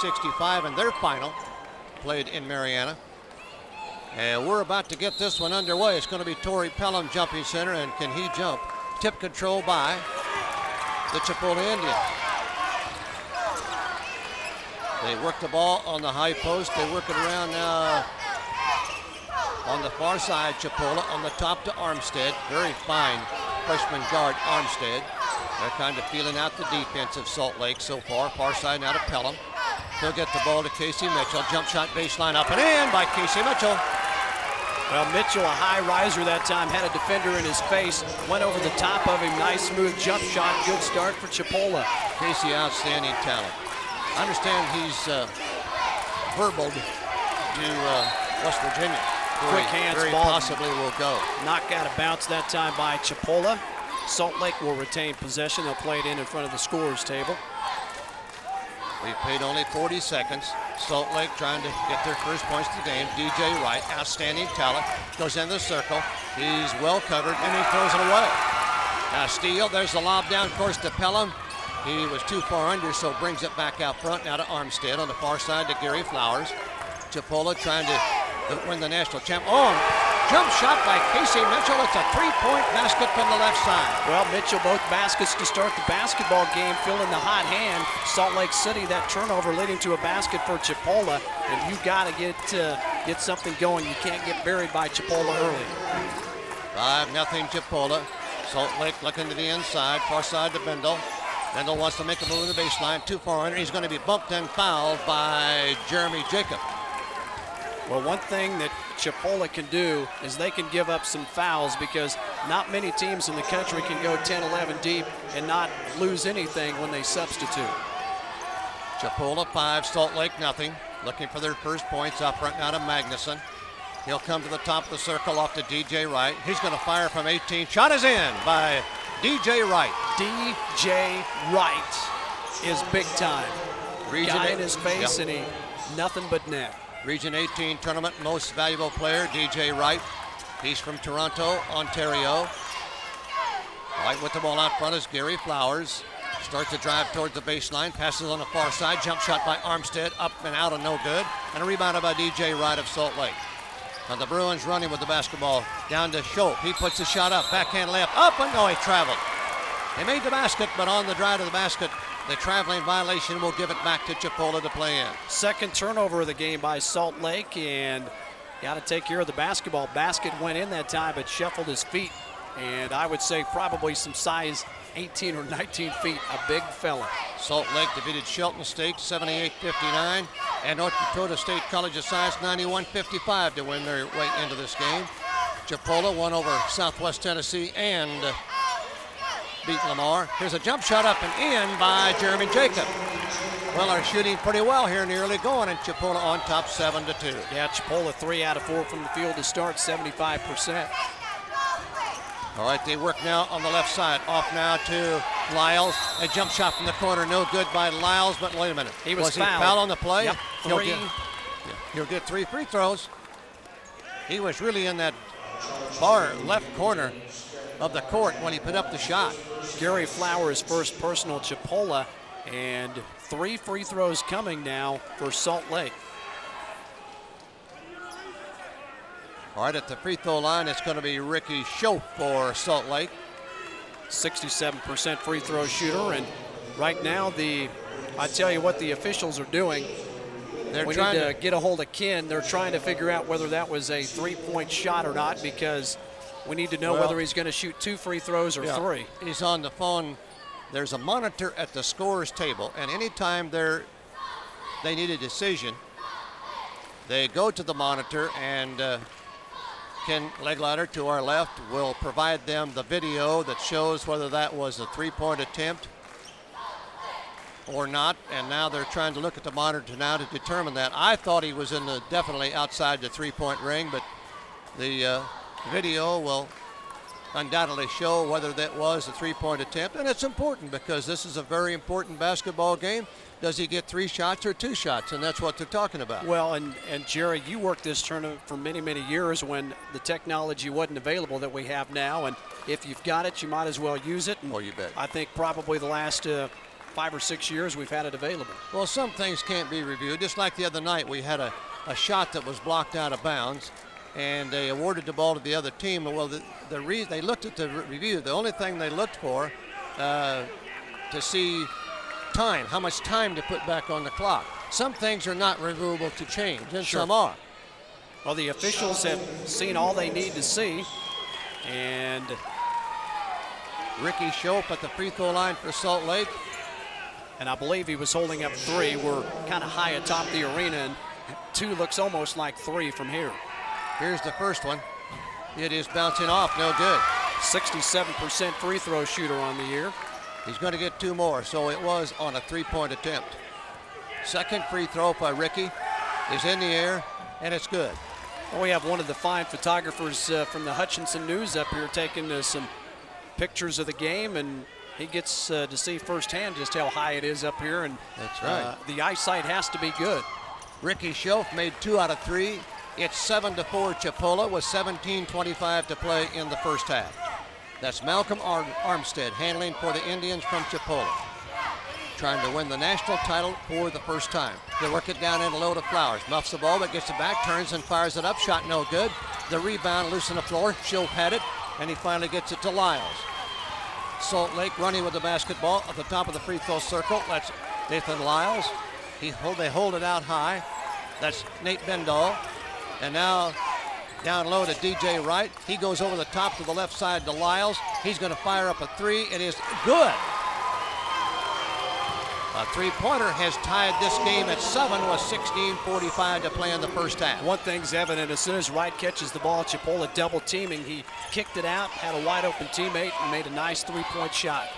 65 in their final, played in Mariana. And we're about to get this one underway. It's going to be Torrey Pelham jumping center, and can he jump? Tip control by the Chipola Indians. They work the ball on the high post. They work it around now on the far side. Chipola on the top to Armstead. Very fine freshman guard Armstead. They're kind of feeling out the defense of Salt Lake so far. Far side now to Pelham. He'll get the ball to Casey Mitchell. Jump shot baseline up and in by Casey Mitchell. Well, Mitchell, a high riser that time, had a defender in his face, went over the top of him. Nice, smooth jump shot. Good start for Chipola. Casey, outstanding talent. I understand he's verbaled to West Virginia. Quick hands, very ball possibly will go. Knockout of bounce that time by Chipola. Salt Lake will retain possession. They'll play it in front of the scorer's table. We've played only 40 seconds. Salt Lake trying to get their first points of the game. DJ Wright, outstanding talent, goes in the circle. He's well covered, and he throws it away. Now steal, there's the lob down course to Pelham. He was too far under, so brings it back out front now to Armstead on the far side to Gary Flowers. Chipola trying to win the national champ. Oh, jump shot by Casey Mitchell. It's a three-point basket from the left side. Well, Mitchell, both baskets to start the basketball game, filling the hot hand. Salt Lake City, that turnover leading to a basket for Chipola, and you got to get something going. You can't get buried by Chipola early. 5-0 Chipola. Salt Lake looking to the inside, far side to Bendel. Bendel wants to make a move to the baseline, too far under. He's going to be bumped and fouled by Jeremy Jacob. Well, one thing that Chipola can do is they can give up some fouls, because not many teams in the country can go 10-11 deep and not lose anything when they substitute. Chipola 5, Salt Lake 0. Looking for their first points up front now to Magnuson. He'll come to the top of the circle off to DJ Wright. He's going to fire from 18. Shot is in by DJ Wright. DJ Wright is big time. Region Guy in his face, yep. and he nothing but net. Region 18 tournament most valuable player, DJ Wright. He's from Toronto, Ontario. Right with the ball out front is Gary Flowers. Starts to drive towards the baseline, passes on the far side. Jump shot by Armstead, up and out and no good. And a rebound by DJ Wright of Salt Lake. Now the Bruins running with the basketball down to Schopp. He puts the shot up, backhand layup, up and no, he traveled. They made the basket, but on the drive to the basket, the traveling violation will give it back to Chipola to play in. Second turnover of the game by Salt Lake, and got to take care of the basketball. Basket went in that time, but shuffled his feet. And I would say probably some size 18 or 19 feet, a big fella. Salt Lake defeated Shelton State 78-59, and North Dakota State College of Science 91-55 to win their way into this game. Chipola won over Southwest Tennessee and beat Lamar. Here's a jump shot up and in by Jeremy Jacob. Well, are shooting pretty well here in the early going, and Chipola on top 7-2. Yeah, Chipola 3 out of 4 from the field to start, 75%. All right, they work now on the left side. Off now to Lyles. A jump shot from the corner, no good by Lyles, but wait a minute. He was fouled. He fouled on the play? Yep, He'll get 3 free throws. He was really in that far left corner of the court when he put up the shot. Gary Flowers' first personal Chipola, and 3 free throws coming now for Salt Lake. All right, at the free throw line, it's going to be Ricky Schopp for Salt Lake. 67% free throw shooter, and right now I tell you what the officials are doing. They're we trying need to get a hold of Ken. They're trying to figure out whether that was a 3-point shot or not, because we need to know whether he's going to shoot 2 free throws or 3. He's on the phone. There's a monitor at the scorer's table, and anytime they need a decision, they go to the monitor, and Ken Legleiter to our left will provide them the video that shows whether that was a 3-point attempt or not, and now they're trying to look at the monitor now to determine that. I thought he was definitely outside the 3-point ring, but the video will undoubtedly show whether that was a 3-point attempt, and it's important because this is a very important basketball game. Does he get 3 shots or 2 shots? And that's what they're talking about. Well, and Jerry, you worked this tournament for many, many years when the technology wasn't available that we have now, and if you've got it, you might as well use it. And you bet. I think probably the last 5 or 6 years we've had it available. Well, some things can't be reviewed. Just like the other night, we had a shot that was blocked out of bounds, and they awarded the ball to the other team. Well, the reason they looked at the review, the only thing they looked for to see time, how much time to put back on the clock. Some things are not reviewable to change, and Sure. some are. Well, the officials have seen all they need to see, and Ricky Shope at the free throw line for Salt Lake. I believe he was holding up 3. We're kind of high atop the arena, and 2 looks almost like 3 from here. Here's the first one. It is bouncing off, no good. 67% free throw shooter on the year. He's going to get 2 more, so it was on a 3-point attempt. Second free throw by Ricky is in the air, and it's good. Well, we have one of the fine photographers from the Hutchinson News up here taking some pictures of the game, and he gets to see firsthand just how high it is up here, and that's right. The eyesight has to be good. Ricky Shope made 2 out of 3. It's 7-4 Chipola with 17:25 to play in the first half. That's Malcolm Armstead handling for the Indians from Chipola, trying to win the national title for the first time. They work it down in a load of Flowers. Muffs the ball, but gets it back, turns and fires it up. Shot no good. The rebound loose on the floor. Shope had it, and he finally gets it to Lyles. Salt Lake running with the basketball at the top of the free throw circle. That's Dathan Lyles. They hold it out high. That's Nate Bendall. And now down low to DJ Wright. He goes over the top to the left side to Lyles. He's going to fire up a 3. It is good. A three-pointer has tied this game at 7 with 16:45 to play in the first half. One thing's evident, as soon as Wright catches the ball, Chipola double teaming. He kicked it out, had a wide open teammate, and made a nice 3-point shot.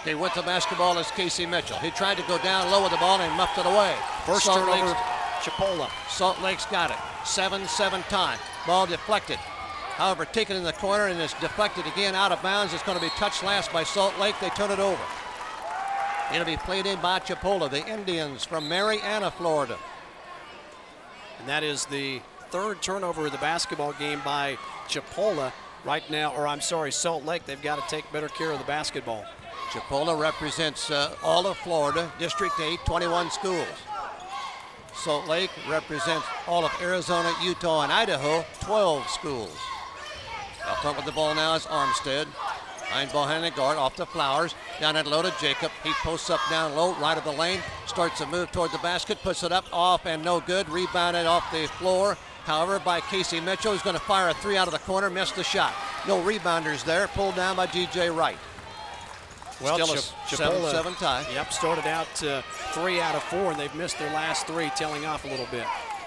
Okay, with the basketball is Casey Mitchell. He tried to go down low with the ball and muffed it away. First turnover, Chipola. Salt Lake's got it. 7-7 tie. Ball deflected. However, taken in the corner and is deflected again out of bounds. It's going to be touched last by Salt Lake. They turn it over. It'll be played in by Chipola, the Indians from Marianna, Florida. And that is the 3rd turnover of the basketball game by Chipola right now, or I'm sorry, Salt Lake. They've got to take better care of the basketball. Chipola represents all of Florida, District 8, 21 schools. Salt Lake represents all of Arizona, Utah, and Idaho, 12 schools. Out front with the ball now is Armstead. Nine ball handling guard off the Flowers. Down at low to Jacob. He posts up down low, right of the lane. Starts to move toward the basket, puts it up, off, and no good. Rebounded off the floor. However, by Casey Mitchell, he's going to fire a 3 out of the corner, missed the shot. No rebounders there, pulled down by DJ Wright. Well, still a 7-7 tie. Yep, started out 3 out of 4, and they've missed their last 3, tailing off a little bit.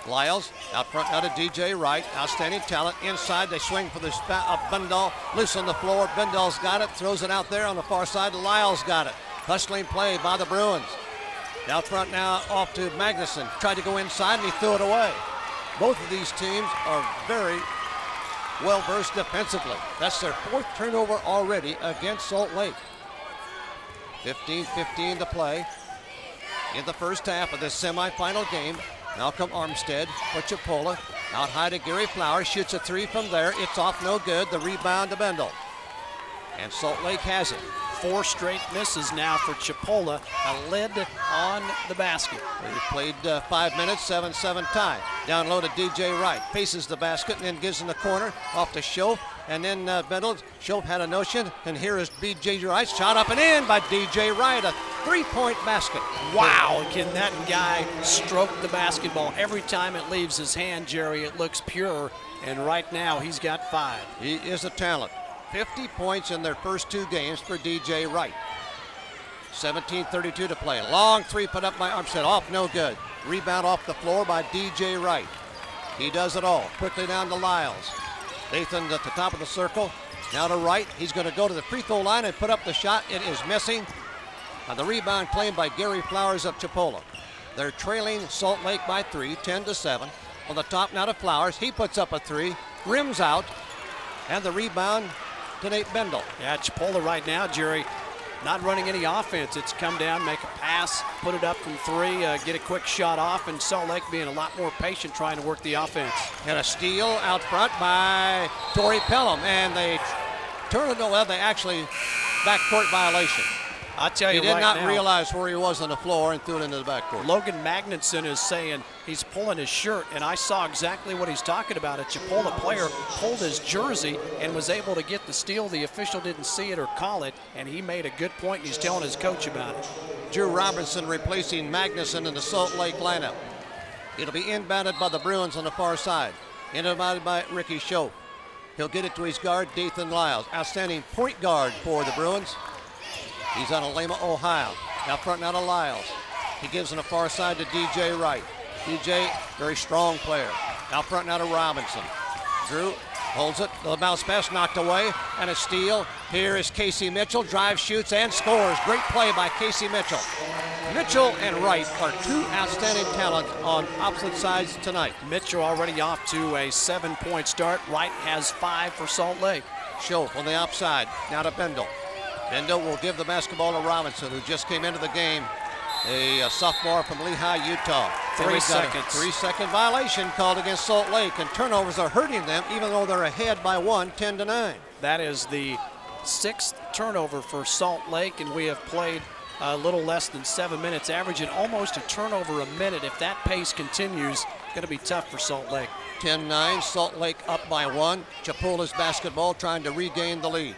Lyles out front now to DJ Wright. Outstanding talent. Inside, they swing for the Bendall. Loose on the floor. Bendall's got it. Throws it out there on the far side. Lyles got it. Hustling play by the Bruins. Out front now off to Magnuson. Tried to go inside and he threw it away. Both of these teams are very well versed defensively. That's their 4th turnover already against Salt Lake. 15-15 to play in the first half of this semifinal game. Malcolm Armstead for Chipola. Out high to Gary Flowers. Shoots a 3 from there. It's off, no good. The rebound to Bendall. And Salt Lake has it. 4 straight misses now for Chipola. A lid on the basket. We've played 5 minutes, 7-7 tie. Down low to DJ Wright. Faces the basket and then gives in the corner. Off to Shope. And then Bendall. Shope had a notion. And here is DJ Wright. Shot up and in by DJ Wright. A 3-point basket. Wow, can that guy stroke the basketball? Every time it leaves his hand, Jerry, it looks pure. And right now, he's got 5. He is a talent. 50 points in their first 2 games for DJ Wright. 17:32 to play. Long 3 put up by Armstead. Off, no good. Rebound off the floor by DJ Wright. He does it all. Quickly down to Lyles. Dathan at the top of the circle. Now to Wright. He's going to go to the free throw line and put up the shot. It is missing. And the rebound claimed by Gary Flowers of Chipola. They're trailing Salt Lake by 3, 10-7. On the top now to Flowers. He puts up a 3. Rims out. And the rebound to Nate Bendall. Yeah, Chipola right now, Jerry, not running any offense. It's come down, make a pass, put it up from 3, get a quick shot off, and Salt Lake being a lot more patient trying to work the offense. And a steal out front by Torrey Pelham. And they turn it away. They actually backcourt violation. I tell you He did right not now, realize where he was on the floor and threw it into the backcourt. Logan Magnuson is saying he's pulling his shirt, and I saw exactly what he's talking about. A Chipola player pulled his jersey and was able to get the steal. The official didn't see it or call it, and he made a good point, and he's telling his coach about it. Drew Robinson replacing Magnuson in the Salt Lake lineup. It'll be inbounded by the Bruins on the far side. Inbounded by Ricky Schoaf. He'll get it to his guard, Dathan Lyles. Outstanding point guard for the Bruins. He's out of Lima, Ohio. Out front now to Lyles. He gives on the far side to DJ Wright. DJ, very strong player. Out front now to Robinson. Drew holds it. The bounce pass knocked away. And a steal. Here is Casey Mitchell. Drives, shoots, and scores. Great play by Casey Mitchell. Mitchell and Wright are two outstanding talents on opposite sides tonight. Mitchell already off to a 7-point start. Wright has 5 for Salt Lake. Schoaf on the outside. Now to Bendel. Bendel will give the basketball to Robinson, who just came into the game. A sophomore from Lehigh, Utah. 3 seconds. 3-second violation called against Salt Lake, and turnovers are hurting them even though they're ahead by 1, 10-9. That is the 6th turnover for Salt Lake, and we have played a little less than 7 minutes, averaging almost a turnover a minute. If that pace continues, it's going to be tough for Salt Lake. 10-9, Salt Lake up by 1. Chipola's basketball trying to regain the lead.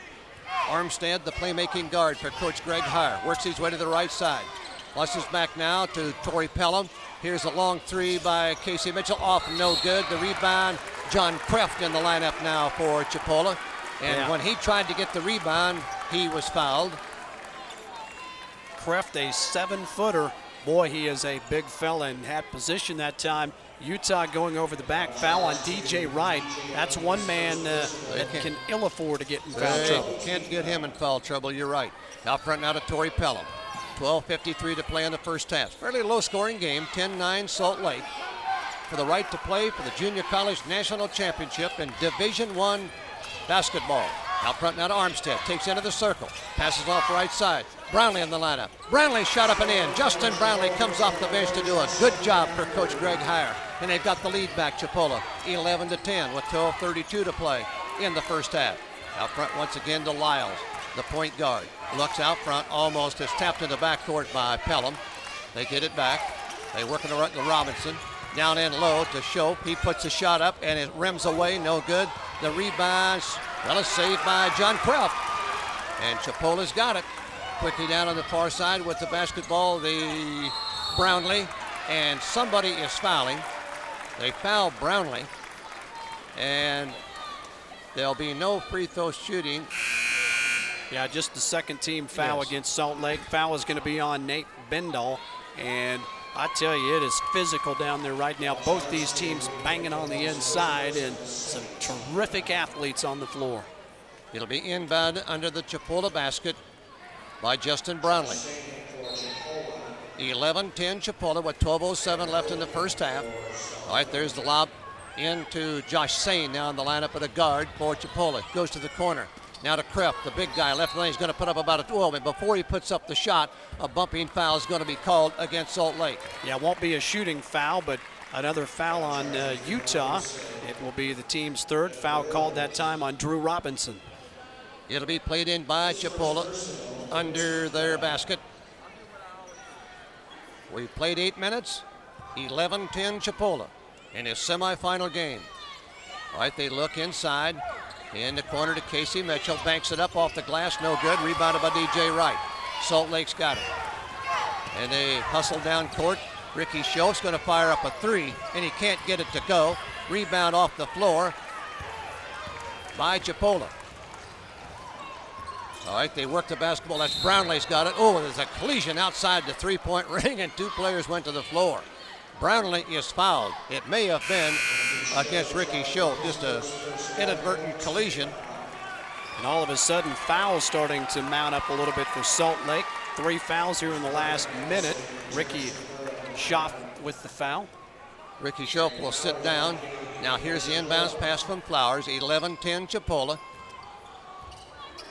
Armstead, the playmaking guard for Coach Greg Heyer, works his way to the right side. Flushes back now to Torrey Pelham. Here's a long 3 by Casey Mitchell, off no good. The rebound, John Kreft in the lineup now for Chipola. And when he tried to get the rebound, he was fouled. Kreft, a 7-footer. Boy, he is a big fella and had position that time. Utah going over the back, foul on DJ Wright. That's one man that can ill afford to get in foul trouble. Can't get him in foul trouble, you're right. Out front now to Torrey Pelham. 12:53 to play in the first half. Fairly low-scoring game, 10-9 Salt Lake. For the right to play for the Junior College National Championship in Division I basketball. Out front now to Armstead, takes into the circle, passes off right side. Brownlee in the lineup. Brownlee shot up and in. Justin Brownlee comes off the bench to do a good job for Coach Greg Heyer. And they've got the lead back, Chipola, 11-10 with 12:32 to play in the first half. Out front once again to Lyles, the point guard. Looks out front, almost is tapped in the backcourt by Pelham. They get it back. They work it to Robinson. Down in low to Schoaf. He puts a shot up and it rims away, no good. The rebound, well, it's saved by John Kreft. And Chipola's got it. Quickly down on the far side with the basketball, the Brownlee. And somebody is fouling. They foul Brownlee. And there'll be no free throw shooting. Yeah, just the second team foul against Salt Lake. Foul is going to be on Nate Bendel. And I tell you, it is physical down there right now. Both these teams banging on the inside and some terrific athletes on the floor. It'll be inbound under the Chipola basket by Justin Brownlee. 11-10 Chipola with 12:07 left in the first half. All right, there's the lob into Josh Sane now in the lineup of the guard for Chipola. Goes to the corner. Now to Kreft, the big guy, left lane. He's going to put up about a 12, and before he puts up the shot, a bumping foul is going to be called against Salt Lake. Yeah, it won't be a shooting foul, but another foul on Utah. It will be the team's third foul called that time on Drew Robinson. It'll be played in by Chipola under their basket. We've played 8 minutes, 11-10 Chipola in his semifinal game. All right, they look inside. In the corner to Casey Mitchell, banks it up off the glass, no good. Rebounded by DJ Wright. Salt Lake's got it. And they hustle down court. Ricky Schoaf's going to fire up a 3, and he can't get it to go. Rebound off the floor by Chipola. All right, they work the basketball. That's Brownlee's got it. Oh, there's a collision outside the three-point ring, and 2 players went to the floor. Brownlee is fouled. It may have been against Ricky Schoaf, just a inadvertent collision. And all of a sudden, fouls starting to mount up a little bit for Salt Lake. 3 fouls here in the last minute. Ricky Schoaf with the foul. Ricky Schoaf will sit down. Now here's the inbounds pass from Flowers. 11-10 Chipola.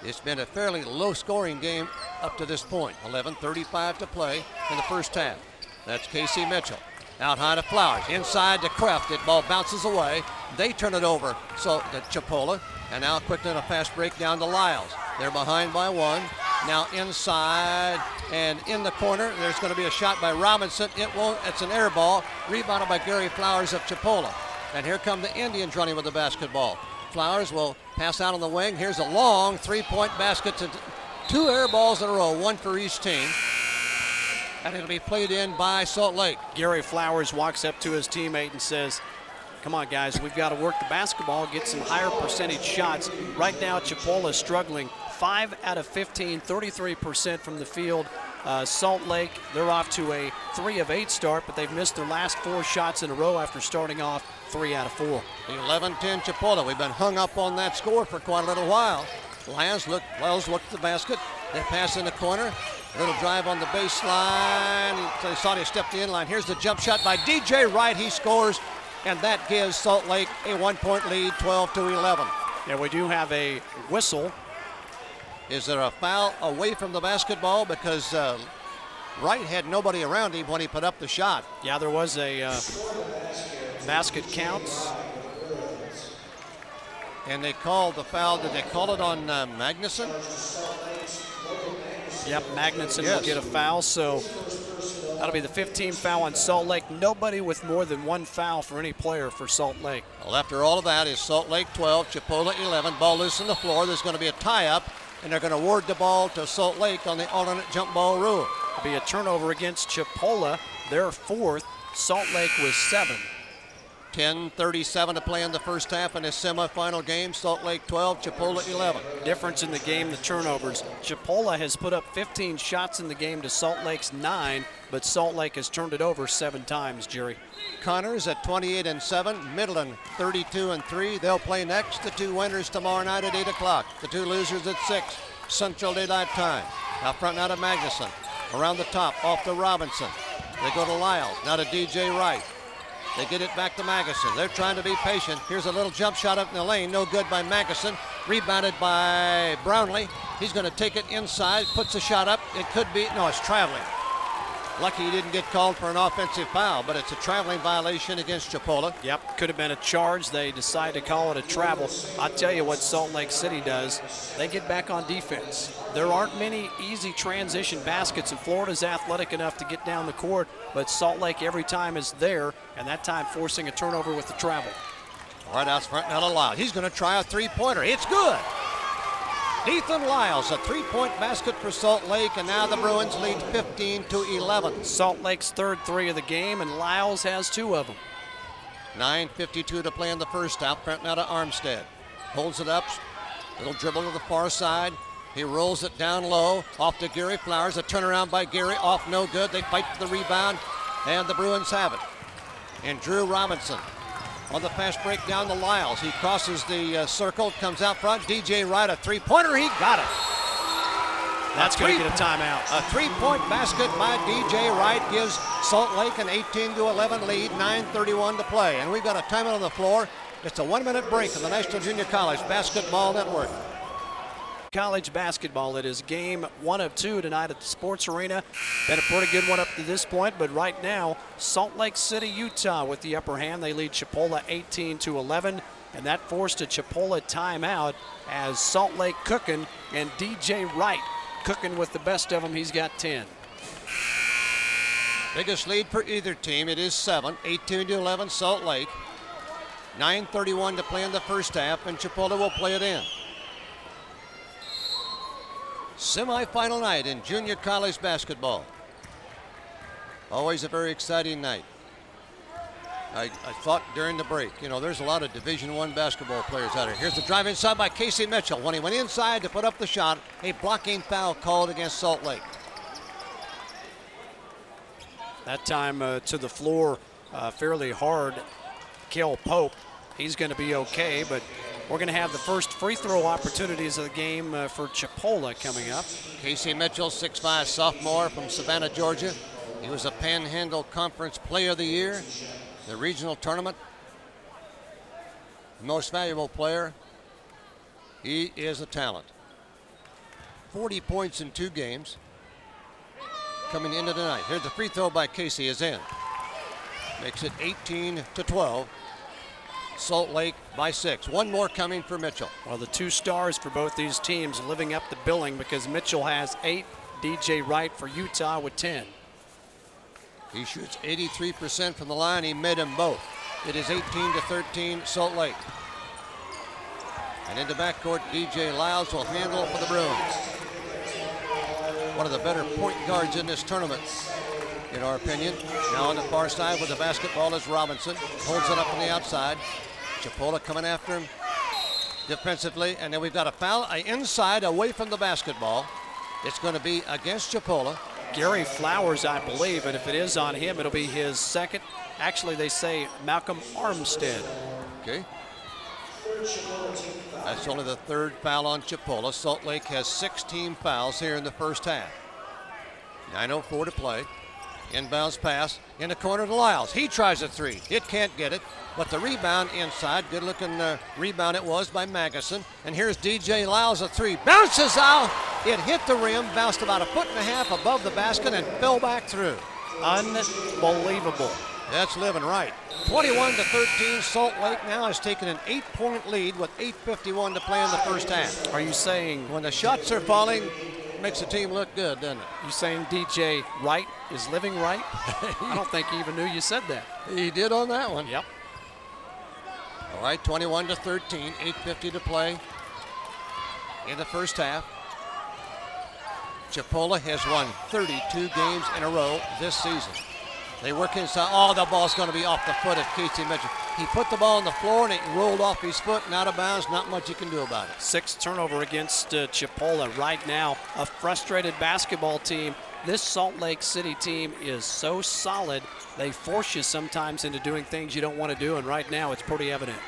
It's been a fairly low-scoring game up to this point. 11:35 to play in the first half. That's Casey Mitchell. Out high to Flowers, inside to Kreft. That ball bounces away. They turn it over so to Chipola. And now quickly on a fast break down to Lyles. They're behind by 1. Now inside and in the corner. There's going to be a shot by Robinson. It won't. It's an air ball. Rebounded by Gary Flowers of Chipola. And here come the Indians running with the basketball. Flowers will pass out on the wing. Here's a long three-point basket. To 2 air balls in a row, 1 for each team. And it'll be played in by Salt Lake. Gary Flowers walks up to his teammate and says, come on, guys, we've got to work the basketball, get some higher percentage shots. Right now, Chipola is struggling. 5 out of 15, 33% from the field. Salt Lake, they're off to a 3 of 8 start, but they've missed their last 4 shots in a row after starting off 3 out of 4. 11-10 Chipola. We've been hung up on that score for quite a little while. Wells looked at the basket. They pass in the corner. Little drive on the baseline. Saudi stepped the inline. Here's the jump shot by DJ Wright. He scores, and that gives Salt Lake a 1-point lead, 12-11. Yeah, we do have a whistle. Is there a foul away from the basketball? Because Wright had nobody around him when he put up the shot. Yeah, there was a basket counts. And they called the foul. Did they call it on Magnuson? Yep, Magnuson will get a foul, so that'll be the 15th foul on Salt Lake. Nobody with more than 1 foul for any player for Salt Lake. Well, after all of that is Salt Lake 12, Chipola 11. Ball loose on the floor. There's going to be a tie-up, and they're going to award the ball to Salt Lake on the alternate jump ball rule. It'll be a turnover against Chipola. They're 4th. Salt Lake was 7. 10:37 to play in the first half in this semifinal game. Salt Lake 12, Chipola 11. Difference in the game, the turnovers. Chipola has put up 15 shots in the game to Salt Lake's 9, but Salt Lake has turned it over 7 times, Jerry. Connors at 28-7, Midland 32-3. They'll play next. The 2 winners tomorrow night at 8 o'clock. The 2 losers at 6, Central Daylight Time. Out front now to Magnuson. Around the top, off to Robinson. They go to Lyles, now to DJ Wright. They get it back to Magnuson. They're trying to be patient. Here's a little jump shot up in the lane. No good by Magnuson. Rebounded by Brownlee. He's going to take it inside. Puts the shot up. It could be. No, it's traveling. Lucky he didn't get called for an offensive foul, but it's a traveling violation against Chipola. Yep, could have been a charge. They decide to call it a travel. I'll tell you what Salt Lake City does. They get back on defense. There aren't many easy transition baskets, and Florida's athletic enough to get down the court, but Salt Lake every time is there, and that time forcing a turnover with the travel. Right out front now to Lyles. He's going to try a three-pointer. It's good. Dathan Lyles, a 3-point basket for Salt Lake, and now the Bruins lead 15-11. Salt Lake's 3rd 3 of the game, and Lyles has 2 of them. 9:52 to play in the first half. Front now to Armstead. Holds it up. Little dribble to the far side. He rolls it down low. Off to Gary Flowers. A turnaround by Gary. Off, no good. They fight for the rebound, and the Bruins have it. And Drew Robinson on the fast break down to Lyles. He crosses the circle, comes out front. DJ Wright, a three-pointer. He got it. That's going to get a timeout. A 3-point basket by DJ Wright gives Salt Lake an 18-11 lead, 9:31 to play. And we've got a timeout on the floor. It's a 1-minute break on the National Junior College Basketball Network. College basketball. It is game 1 of 2 tonight at the Sports Arena. Been a pretty good one up to this point, but right now, Salt Lake City, Utah with the upper hand. They lead Chipola 18-11, and that forced a Chipola timeout as Salt Lake cooking, and DJ Wright cooking with the best of them. He's got 10. Biggest lead for either team. It is 7, 18-11 Salt Lake. 9:31 to play in the first half, and Chipola will play it in. Semi-final night in junior college basketball. Always a very exciting night. I thought during the break, there's a lot of Division I basketball players out here. Here's the drive inside by Casey Mitchell. When he went inside to put up the shot, a blocking foul called against Salt Lake. That time to the floor fairly hard. Kel Pope, he's going to be okay, but we're going to have the first free throw opportunities of the game for Chipola coming up. Casey Mitchell, 6'5", sophomore from Savannah, Georgia. He was a Panhandle Conference Player of the Year, the regional tournament. Most valuable player. He is a talent. 40 points in 2 games coming into the night. Here's the free throw by Casey is in. Makes it 18-12. Salt Lake by 6. One more coming for Mitchell. Well, the 2 stars for both these teams living up the billing because Mitchell has 8, DJ Wright for Utah with 10. He shoots 83% from the line. He made them both. It is 18-13 Salt Lake. And into backcourt, DJ Lyles will handle for the Bruins. One of the better point guards in this tournament, in our opinion. Now on the far side with the basketball is Robinson. Holds it up on the outside. Chipola coming after him defensively. And then we've got a foul inside away from the basketball. It's going to be against Chipola. Gary Flowers, I believe, and if it is on him, it'll be his second. Actually, they say Malcolm Armstead. Okay. That's only the 3rd foul on Chipola. Salt Lake has 16 fouls here in the first half. 9:04 to play. Inbounds pass in the corner to Lyles. He tries a 3. It can't get it, but the rebound inside. Good-looking rebound it was by Magnuson. And here's DJ Lyles, a 3. Bounces out. It hit the rim, bounced about 1.5 feet above the basket, and fell back through. Unbelievable. That's living right. 21-13. Salt Lake now has taken an 8-point lead with 8:51 to play in the first half. Are you saying when the shots are falling, makes the team look good, doesn't it? You saying DJ Wright is living right? I don't think he even knew you said that. He did on that one. Yep. All right, 21-13, 8:50 to play in the first half. Chipola has won 32 games in a row this season. They work inside. Oh, the ball's going to be off the foot of Casey Mitchell. He put the ball on the floor and it rolled off his foot and out of bounds. Not much you can do about it. 6th turnover against Chipola right now. A frustrated basketball team. This Salt Lake City team is so solid, they force you sometimes into doing things you don't want to do, and right now it's pretty evident.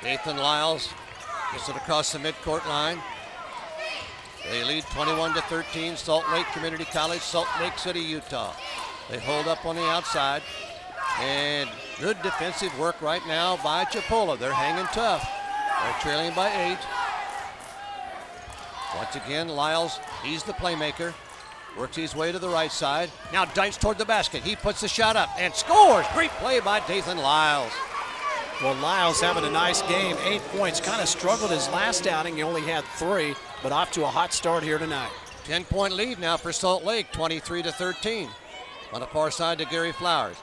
Dathan Lyles gets it across the midcourt line. They lead 21-13. Salt Lake Community College, Salt Lake City, Utah. They hold up on the outside, and good defensive work right now by Chipola. They're hanging tough. They're trailing by 8. Once again, Lyles, he's the playmaker. Works his way to the right side. Now dives toward the basket. He puts the shot up and scores. Great play by Dathan Lyles. Well, Lyles having a nice game. 8 points. Kind of struggled his last outing. He only had 3, but off to a hot start here tonight. 10-point lead now for Salt Lake, 23-13. On the far side to Gary Flowers.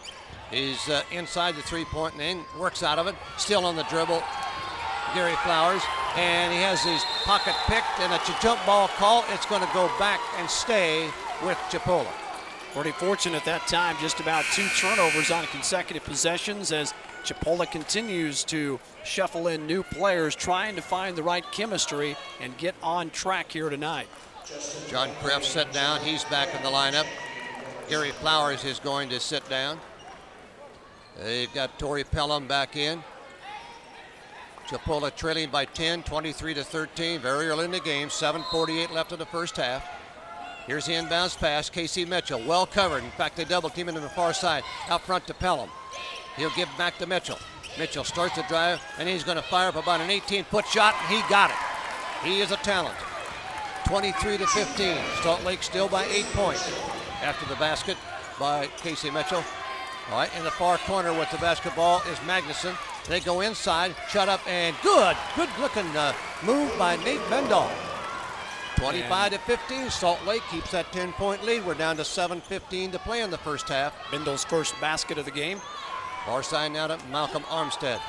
He's inside the 3-point and works out of it. Still on the dribble, Gary Flowers. And he has his pocket picked and a jump ball call. It's going to go back and stay with Chipola. Pretty fortunate that time. Just about 2 turnovers on consecutive possessions as Chipola continues to shuffle in new players, trying to find the right chemistry and get on track here tonight. John Kreff set down. He's back in the lineup. Gary Flowers is going to sit down. They've got Torrey Pelham back in. Chipola trailing by 10, 23-13, very early in the game. 7:48 left in the first half. Here's the inbounds pass. Casey Mitchell, well covered. In fact, they double team him to the far side. Out front to Pelham. He'll give back to Mitchell. Mitchell starts the drive, and he's going to fire up about an 18-foot shot, and he got it. He is a talent. 23-15. Salt Lake still by 8 points. After the basket by Casey Mitchell. All right, in the far corner with the basketball is Magnuson. They go inside, shut up, and good looking move by Nate Bendall. 25-15, Salt Lake keeps that 10-point lead. We're down to 7:15 to play in the first half. Bendall's first basket of the game. Far side now to Malcolm Armstead.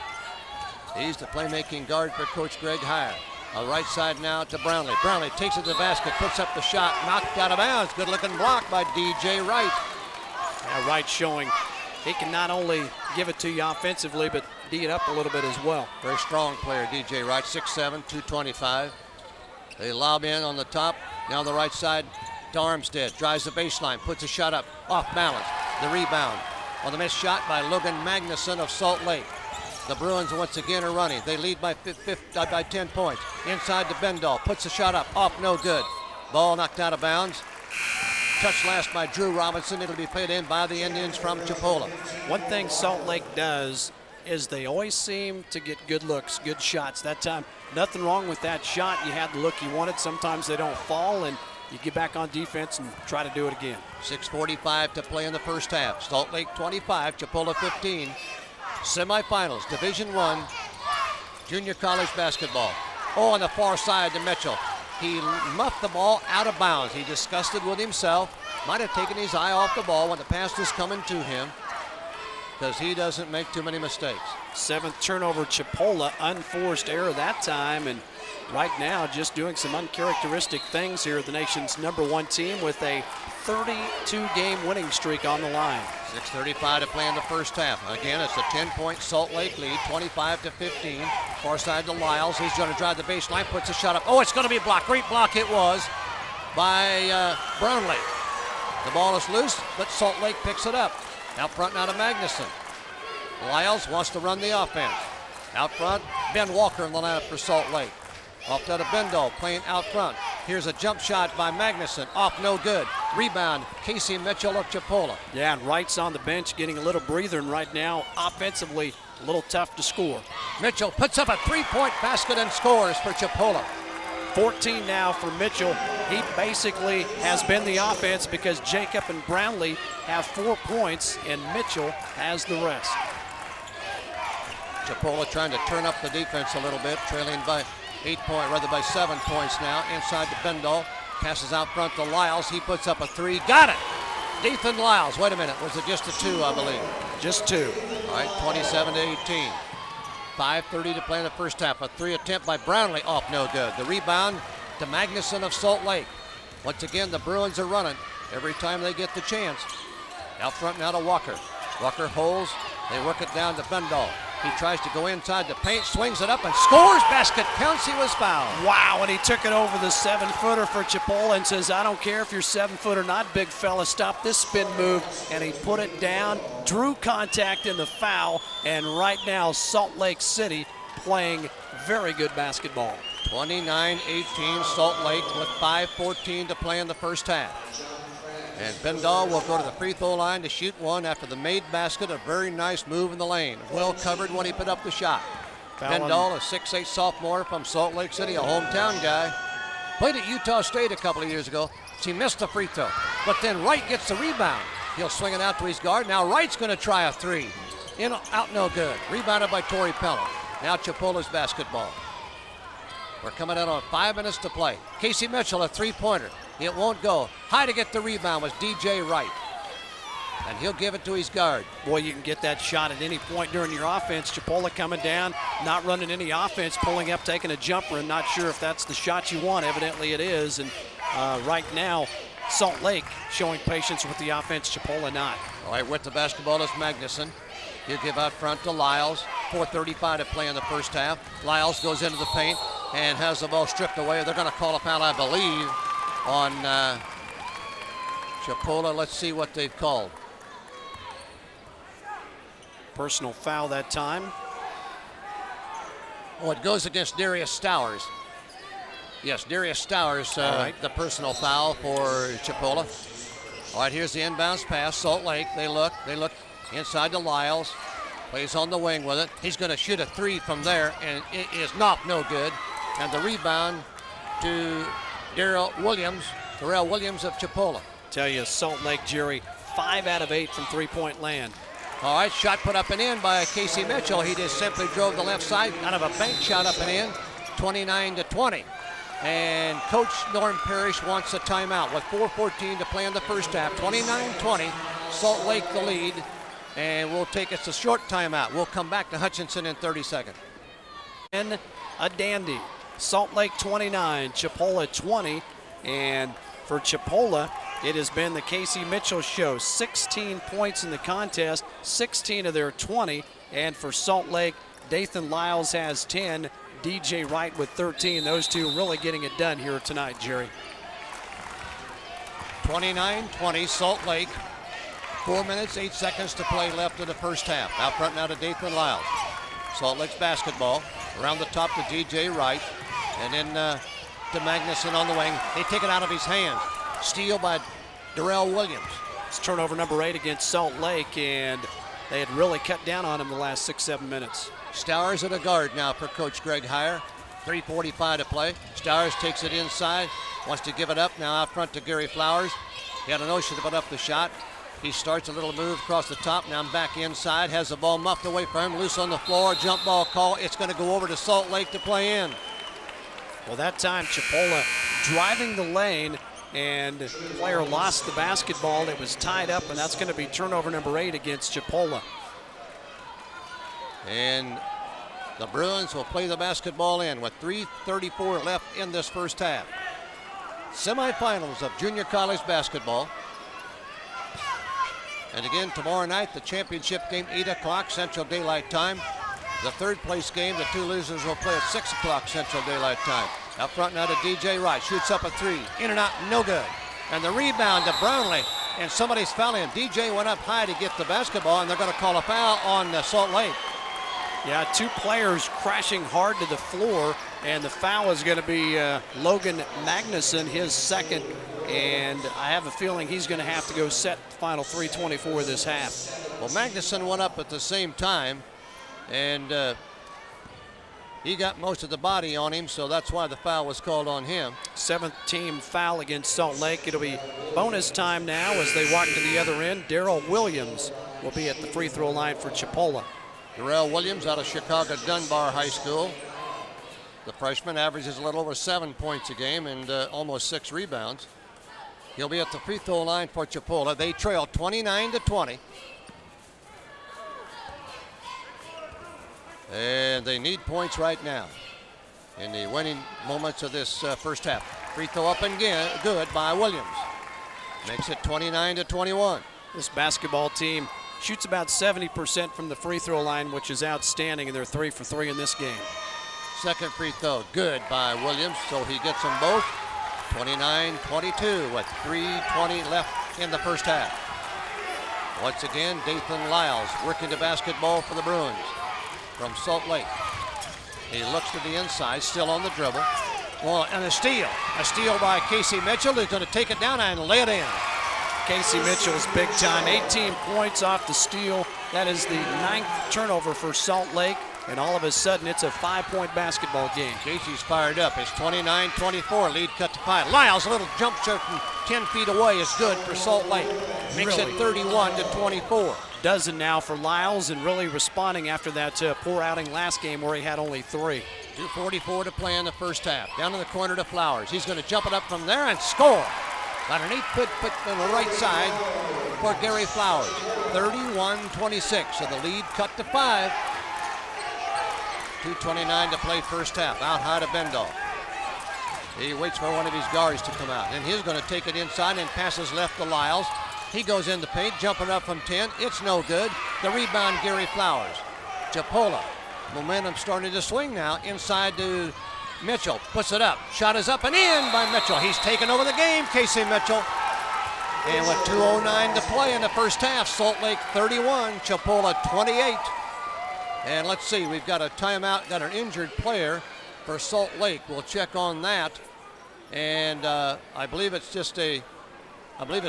He's the playmaking guard for Coach Greg Heyer. Right side now to Brownlee. Brownlee takes it to the basket, puts up the shot, knocked out of bounds. Good looking block by DJ Wright. Yeah, Wright showing he can not only give it to you offensively, but D it up a little bit as well. Very strong player, DJ Wright, 6'7", 225. They lob in on the top. Now the right side to Armstead. Drives the baseline, puts a shot up, off balance. The rebound on the missed shot by Logan Magnuson of Salt Lake. The Bruins once again are running. They lead by 10 points. Inside to Bendall, puts the shot up, off, no good. Ball knocked out of bounds. Touch last by Drew Robinson. It'll be played in by the Indians from Chipola. One thing Salt Lake does is they always seem to get good looks, good shots. That time, nothing wrong with that shot. You had the look you wanted. Sometimes they don't fall, and you get back on defense and try to do it again. 6:45 to play in the first half. Salt Lake 25, Chipola 15. Semifinals, Division I, junior college basketball. Oh, on the far side to Mitchell. He muffed the ball out of bounds. He disgusted with himself. Might have taken his eye off the ball when the pass was coming to him, because he doesn't make too many mistakes. 7th turnover, Chipola, unforced error that time, and right now just doing some uncharacteristic things here. The nation's #1 team with a 32-game winning streak on the line. 6:35 to play in the first half. Again, it's a 10-point Salt Lake lead, 25-15. Far side to Lyles. He's going to drive the baseline, puts a shot up. Oh, it's going to be a block. Great block it was by Brownlee. The ball is loose, but Salt Lake picks it up. Out front now to Magnuson. Lyles wants to run the offense. Out front, Ben Walker in the lineup for Salt Lake. Off to Bendo, playing out front. Here's a jump shot by Magnuson. Off, no good. Rebound, Casey Mitchell of Chipola. Yeah, and Wright's on the bench getting a little breather, and right now, offensively, a little tough to score. Mitchell puts up a 3-point basket and scores for Chipola. 14 now for Mitchell. He basically has been the offense because Jacob and Brownlee have 4 points, and Mitchell has the rest. Chipola trying to turn up the defense a little bit, trailing by 7 points now. Inside to Bendo, passes out front to Lyles. He puts up a 3, got it. Dathan Lyles. Wait a minute, was it just a 2, I believe? Just 2. All right, 27-18. 5:30 to play in the first half. A 3 attempt by Brownlee, off, no good. The rebound to Magnuson of Salt Lake. Once again, the Bruins are running every time they get the chance. Out front now to Walker. Walker holds. They work it down to Bendo. He tries to go inside the paint, swings it up, and scores. Basket counts. He was fouled. Wow, and he took it over the 7-footer for Chipola and says, I don't care if you're 7 foot or not, big fella, stop this spin move. And he put it down, drew contact in the foul, and right now Salt Lake City playing very good basketball. 29-18 Salt Lake with 5:14 to play in the first half. And Bendall will go to the free throw line to shoot one after the made basket. A very nice move in the lane. Well covered when he put up the shot. Bendall, a 6'8 sophomore from Salt Lake City, a hometown guy. Played at Utah State a couple of years ago. So he missed the free throw. But then Wright gets the rebound. He'll swing it out to his guard. Now Wright's going to try a 3. In, out, no good. Rebounded by Torrey Pelham. Now Chipola's basketball. We're coming out on 5 minutes to play. Casey Mitchell, a 3-pointer. It won't go. High to get the rebound was DJ Wright. And he'll give it to his guard. Boy, you can get that shot at any point during your offense. Chipola coming down, not running any offense, pulling up, taking a jumper, and not sure if that's the shot you want. Evidently it is. And right now, Salt Lake showing patience with the offense, Chipola not. All right, with the basketball is Magnuson. He'll give out front to Lyles. 4:35 to play in the first half. Lyles goes into the paint and has the ball stripped away. They're going to call a foul, I believe, on Chipola. Let's see what they've called. Personal foul that time. Oh, it goes against Darius Stowers. Yes, Darius Stowers, the personal foul for Chipola. All right, here's the inbounds pass. Salt Lake, they look inside to Lyles. Plays on the wing with it. He's going to shoot a 3 from there, and it is not no good. And the rebound to Darrell Williams of Chipola. Tell you, Salt Lake, Jerry, 5 out of 8 from three-point land. All right, shot put up and in by Casey Mitchell. He just simply drove the left side out of a bank shot up and in, 29-20. And Coach Norm Parrish wants a timeout with 4:14 to play in the first half. 29-20, Salt Lake the lead. And we'll take us a short timeout. We'll come back to Hutchinson in 30 seconds. And a dandy. Salt Lake 29, Chipola 20. And for Chipola, it has been the Casey Mitchell show. 16 points in the contest, 16 of their 20. And for Salt Lake, Dathan Lyles has 10, DJ Wright with 13. Those two really getting it done here tonight, Jerry. 29-20, Salt Lake. 4 minutes, 8 seconds to play left in the first half. Out front now to Dathan Lyles. Salt Lake's basketball. Around the top to DJ Wright. And then to Magnuson on the wing. They take it out of his hands. Steal by Darrell Williams. It's turnover number 8 against Salt Lake, and they had really cut down on him the last 6-7 minutes. Stowers at a guard now for Coach Greg Heyer. 3:45 to play. Stowers takes it inside. Wants to give it up now out front to Gary Flowers. He had a notion to put up the shot. He starts a little move across the top. Now back inside. Has the ball muffed away from him. Loose on the floor. Jump ball call. It's going to go over to Salt Lake to play in. Well, that time Chipola driving the lane, and the player lost the basketball. It was tied up, and that's going to be turnover number 8 against Chipola. And the Bruins will play the basketball in with 3:34 left in this first half. Semifinals of junior college basketball. And again, tomorrow night, the championship game, 8 o'clock Central Daylight Time. The third place game, the two losers will play at 6 o'clock Central Daylight Time. Out front now to DJ Wright, shoots up a 3, in and out, no good. And the rebound to Brownlee, and somebody's fouling him. DJ went up high to get the basketball, and they're going to call a foul on Salt Lake. Yeah, 2 players crashing hard to the floor, and the foul is going to be Logan Magnuson, his second, and I have a feeling he's going to have to go set the final 3:24 this half. Well, Magnuson went up at the same time, and he got most of the body on him, so that's why the foul was called on him. 7th team foul against Salt Lake. It'll be bonus time now as they walk to the other end. Darrell Williams will be at the free throw line for Chipola. Darrell Williams out of Chicago Dunbar High School. The freshman averages a little over 7 points a game and almost 6 rebounds. He'll be at the free throw line for Chipola. They trail 29-20. And they need points right now in the winning moments of this first half. Free throw up and good by Williams. Makes it 29-21. This basketball team shoots about 70% from the free throw line, which is outstanding, and they're 3 for 3 in this game. Second free throw, good by Williams, so he gets them both. 29-22 with 3:20 left in the first half. Once again, Dathan Lyles working the basketball for the Bruins from Salt Lake. He looks to the inside, still on the dribble. Well, and a steal by Casey Mitchell, who's going to take it down and lay it in. Casey Mitchell's big time, 18 points off the steal. That is the 9th turnover for Salt Lake, and all of a sudden it's a 5-point basketball game. Casey's fired up. It's 29-24, lead cut to 5. Lyles, a little jump shot from 10 feet away is good for Salt Lake. Makes it 31-24. Dozen now for Lyles, and really responding after that poor outing last game where he had only 3. 2:44 to play in the first half. Down in the corner to Flowers. He's going to jump it up from there and score. Got an 8-foot put on the right side for Gary Flowers. 31-26, so the lead cut to 5. 2:29 to play first half. Out high to Bendoff. He waits for one of his guards to come out. And he's going to take it inside and passes left to Lyles. He goes in the paint, jumping up from 10. It's no good. The rebound, Gary Flowers. Chipola. Momentum starting to swing now. Inside to Mitchell. Puts it up. Shot is up and in by Mitchell. He's taken over the game, Casey Mitchell. And with 2:09 to play in the first half, Salt Lake 31, Chipola 28. And let's see, we've got a timeout, got an injured player for Salt Lake. We'll check on that. And I believe it's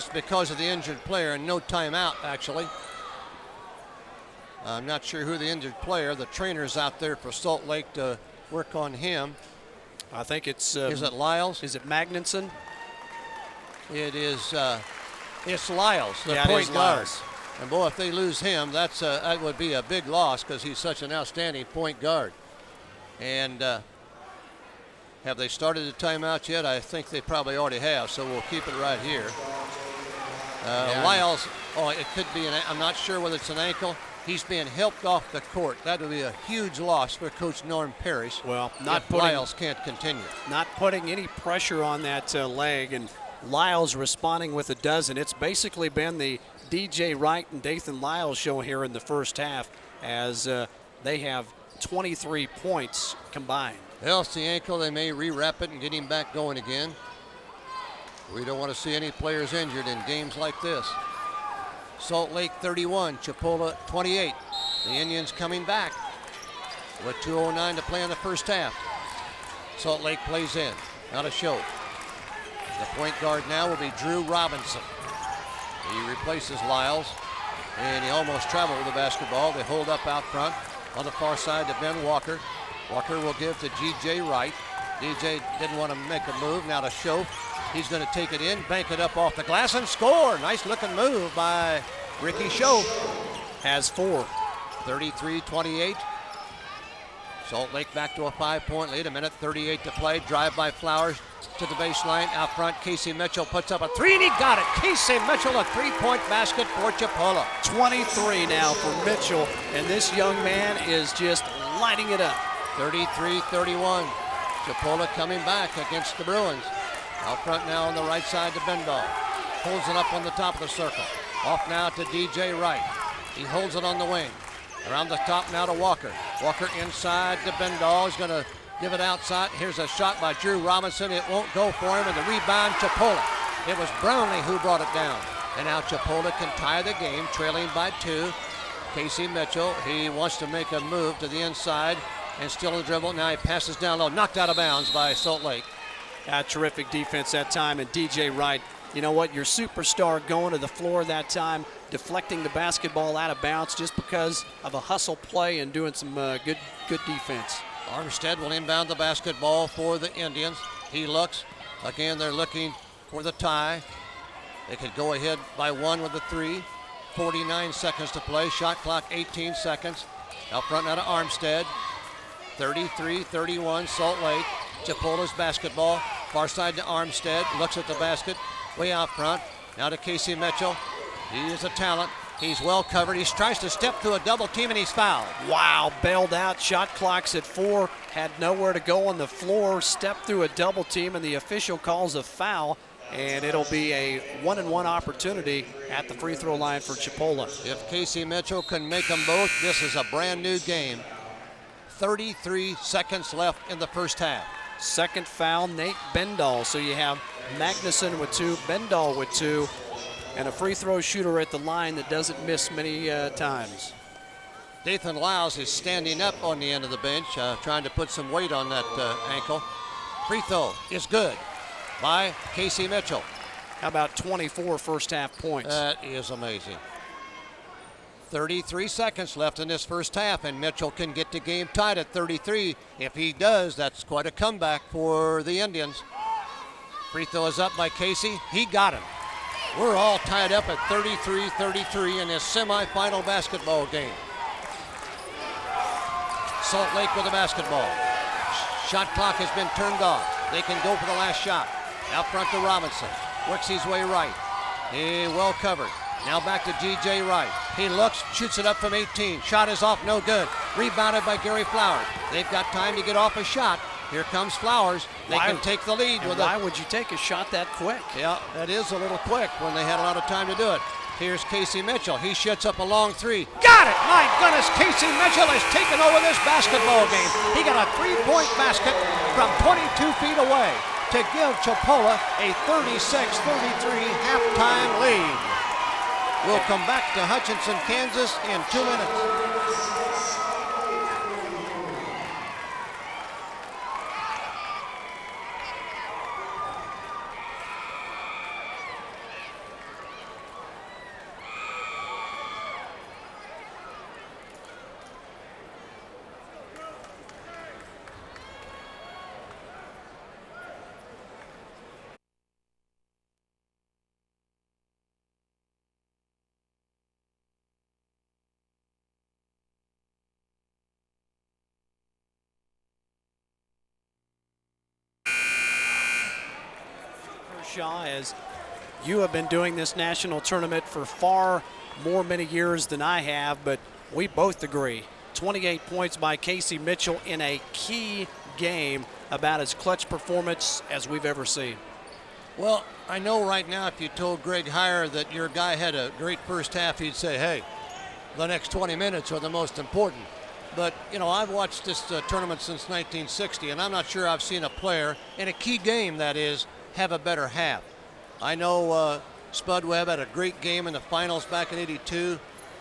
because of the injured player and no timeout, actually. I'm not sure who the injured player. The trainer's out there for Salt Lake to work on him. I think it's... is it Lyles? Is it Magnuson? It is, it's Lyles, the yeah, point guard. Lyles. And boy, if they lose him, that would be a big loss because he's such an outstanding point guard. And have they started the timeout yet? I think they probably already have, so we'll keep it right here. Lyles, it could be, I'm not sure whether it's an ankle. He's being helped off the court. That would be a huge loss for Coach Norm Parrish. Well, Lyles can't continue. Not putting any pressure on that leg, and Lyles responding with a dozen. It's basically been the DJ Wright and Dathan Lyles show here in the first half as they have 23 points combined. Well, it's the ankle. They may re-wrap it and get him back going again. We don't want to see any players injured in games like this. Salt Lake 31, Chipola 28. The Indians coming back with 2:09 to play in the first half. Salt Lake plays in, not a show. The point guard now will be Drew Robinson. He replaces Lyles, and he almost traveled with the basketball. They hold up out front on the far side to Ben Walker. Walker will give to G.J. Wright. DJ didn't want to make a move. Now to Show. He's going to take it in, bank it up off the glass, and score. Nice looking move by Ricky Show. Has 4. 33-28. Salt Lake back to a 5-point lead. 1:38 to play. Drive by Flowers to the baseline. Out front, Casey Mitchell puts up a 3, and he got it. Casey Mitchell, a 3-point basket for Chipola. 23 now for Mitchell, and this young man is just lighting it up. 33-31. Chipola coming back against the Bruins. Out front now on the right side to Bendall. Holds it up on the top of the circle. Off now to DJ Wright. He holds it on the wing. Around the top now to Walker. Walker inside to Bendall. He's going to give it outside. Here's a shot by Drew Robinson. It won't go for him, and the rebound, Chipola. It was Brownlee who brought it down. And now Chipola can tie the game, trailing by 2. Casey Mitchell, he wants to make a move to the inside and still in the dribble. Now he passes down low, knocked out of bounds by Salt Lake. Terrific defense that time, and DJ Wright, you know what, your superstar going to the floor that time, deflecting the basketball out of bounds just because of a hustle play and doing some good defense. Armstead will inbound the basketball for the Indians. He looks. Again, they're looking for the tie. They could go ahead by 1 with the 3. 49 seconds to play. Shot clock 18 seconds. Out front now to Armstead. 33-31 Salt Lake. Chipola's basketball. Far side to Armstead. Looks at the basket. Way out front. Now to Casey Mitchell. He is a talent. He's well covered. He tries to step through a double team, and he's fouled. Wow, bailed out. Shot clock's at 4. Had nowhere to go on the floor. Stepped through a double team, and the official calls a foul. And it'll be a 1-and-1 opportunity at the free throw line for Chipola. If Casey Mitchell can make them both, this is a brand new game. 33 seconds left in the first half. Second foul, Nate Bendall. So you have Magnuson with 2, Bendall with 2, and a free throw shooter at the line that doesn't miss many times. Dathan Lyles is standing up on the end of the bench, trying to put some weight on that ankle. Free throw is good by Casey Mitchell. How about 24 first half points? That is amazing. 33 seconds left in this first half, and Mitchell can get the game tied at 33. If he does, that's quite a comeback for the Indians. Free throw is up by Casey. He got him. We're all tied up at 33-33 in this semifinal basketball game. Salt Lake with the basketball. Shot clock has been turned off. They can go for the last shot. Out front to Robinson. Works his way right. He well covered. Now back to DJ Wright. He looks, shoots it up from 18. Shot is off, no good. Rebounded by Gary Flowers. They've got time to get off a shot. Here comes Flowers. They can take the lead. Why would you take a shot that quick? Yeah, that is a little quick when they had a lot of time to do it. Here's Casey Mitchell. He shoots up a long 3. Got it! My goodness, Casey Mitchell has taken over this basketball game. He got a 3-point basket from 22 feet away to give Chipola a 36-33 halftime lead. We'll come back to Hutchinson, Kansas in 2 minutes. Shaw, as you have been doing this national tournament for far many years than I have, but we both agree 28 points by Casey Mitchell in a key game, about as clutch performance as we've ever seen. Well, I know right now if you told Greg Heyer that your guy had a great first half, he'd say, hey, the next 20 minutes are the most important. But, you know, I've watched this tournament since 1960, and I'm not sure I've seen a player in a key game, that is, have a better half. I know Spud Webb had a great game in the finals back in '82.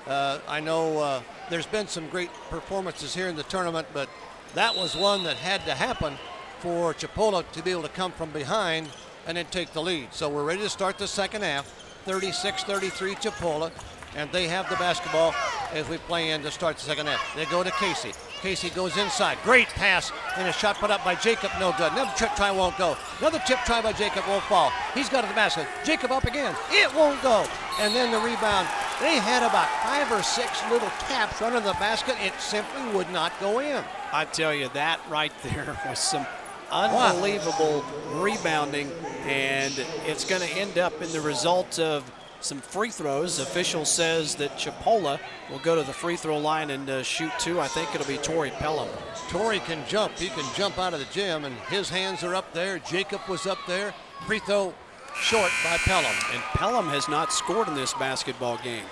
I know there's been some great performances here in the tournament, but that was one that had to happen for Chipola to be able to come from behind and then take the lead. So we're ready to start the second half. 36-33 Chipola, and they have the basketball. as we play in to start the second half. They go to Casey. Casey goes inside. Great pass, and a shot put up by Jacob, no good. Another chip try won't go. Another chip try by Jacob won't fall. He's got it to the basket. Jacob up again. It won't go. And then the rebound. They had about 5 or 6 little taps under the basket. It simply would not go in. I tell you, that right there was some unbelievable rebounding, and it's going to end up in the result of some free throws. Official says that Chipola will go to the free throw line and shoot 2. I think it'll be Torrey Pelham. Torrey can jump. He can jump out of the gym, and his hands are up there. Jacob was up there. Free throw short by Pelham. And Pelham has not scored in this basketball game.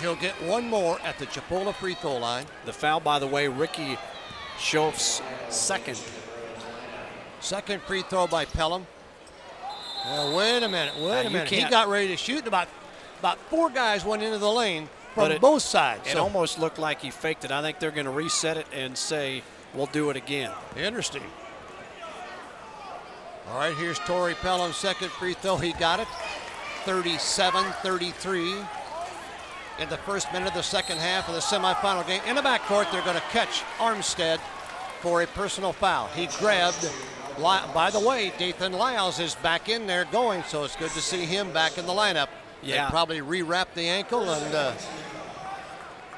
He'll get one more at the Chipola free throw line. The foul, by the way, Ricky Schoff's second. Second free throw by Pelham. Now, wait a minute. He got ready to shoot. About 4 guys went into the lane from both sides. It almost looked like he faked it. I think they're going to reset it and say, we'll do it again. Interesting. All right, here's Torrey Pelham's second free throw. He got it. 37-33. In the first minute of the second half of the semifinal game. In the backcourt, they're going to catch Armstead for a personal foul. He grabbed, by the way, Dathan Lyles is back in there going, so it's good to see him back in the lineup. Yeah. They probably rewrapped the ankle,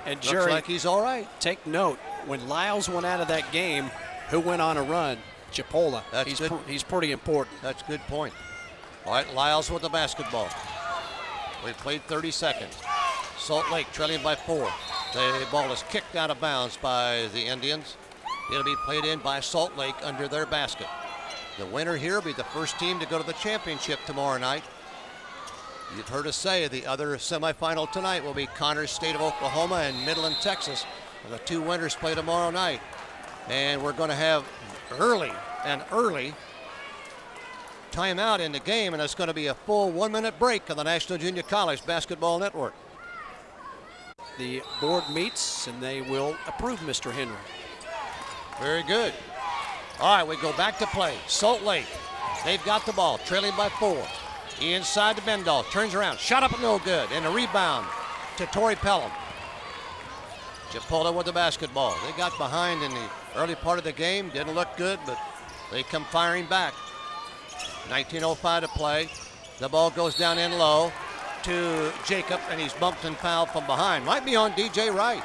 and Jerry, looks like he's all right. Take note, when Lyles went out of that game, who went on a run? Chipola. He's pretty important. That's a good point. All right, Lyles with the basketball. We played 30 seconds. Salt Lake trailing by 4. The ball is kicked out of bounds by the Indians. It'll be played in by Salt Lake under their basket. The winner here will be the first team to go to the championship tomorrow night. You've heard us say the other semifinal tonight will be Connors State of Oklahoma and Midland, Texas. The 2 winners play tomorrow night. And we're going to have an early timeout in the game, and it's going to be a full 1-minute break on the National Junior College Basketball Network. The board meets, and they will approve Mr. Henry. Very good. All right, we go back to play. Salt Lake, they've got the ball, trailing by 4. Inside to Bendall, turns around, shot up, no good, and a rebound to Torrey Pelham. Chipola with the basketball. They got behind in the early part of the game, didn't look good, but they come firing back. 19:05 to play. The ball goes down in low to Jacob, and he's bumped and fouled from behind. Might be on DJ Wright.